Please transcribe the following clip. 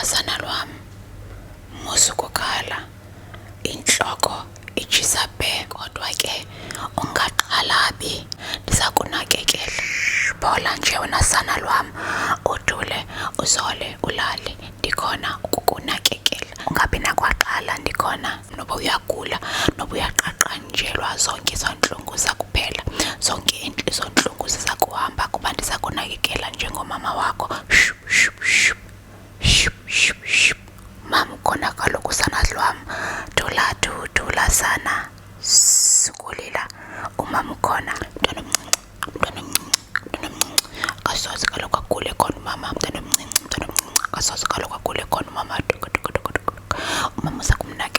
Sana lwam, musu kukhala, intloko itshisa bhe, kodwa ke ungaxhalabi, ndiza kunakekela. Phola nje wena sana lwam, udule, uzole, ulale, ndikhona ukukunakekela. Ungabi nakwaxhala, ndikhona. Noba uyagula, noba uyaqaqanjelwa, zonke izo ntlungu ziza kuphela, zonke izo ntlungu ziza kuhamba kuba ndiza kunakekela njengomama wakho. Mama ukhona kaloku sana lwam, dula sana, sukulila, umama ukhona. Mntwana omncinci, akasoze kaloku agule khona umama. Mntwana omncinci, akasoze kaloku agule khona umama. Umama uza kumnakekela.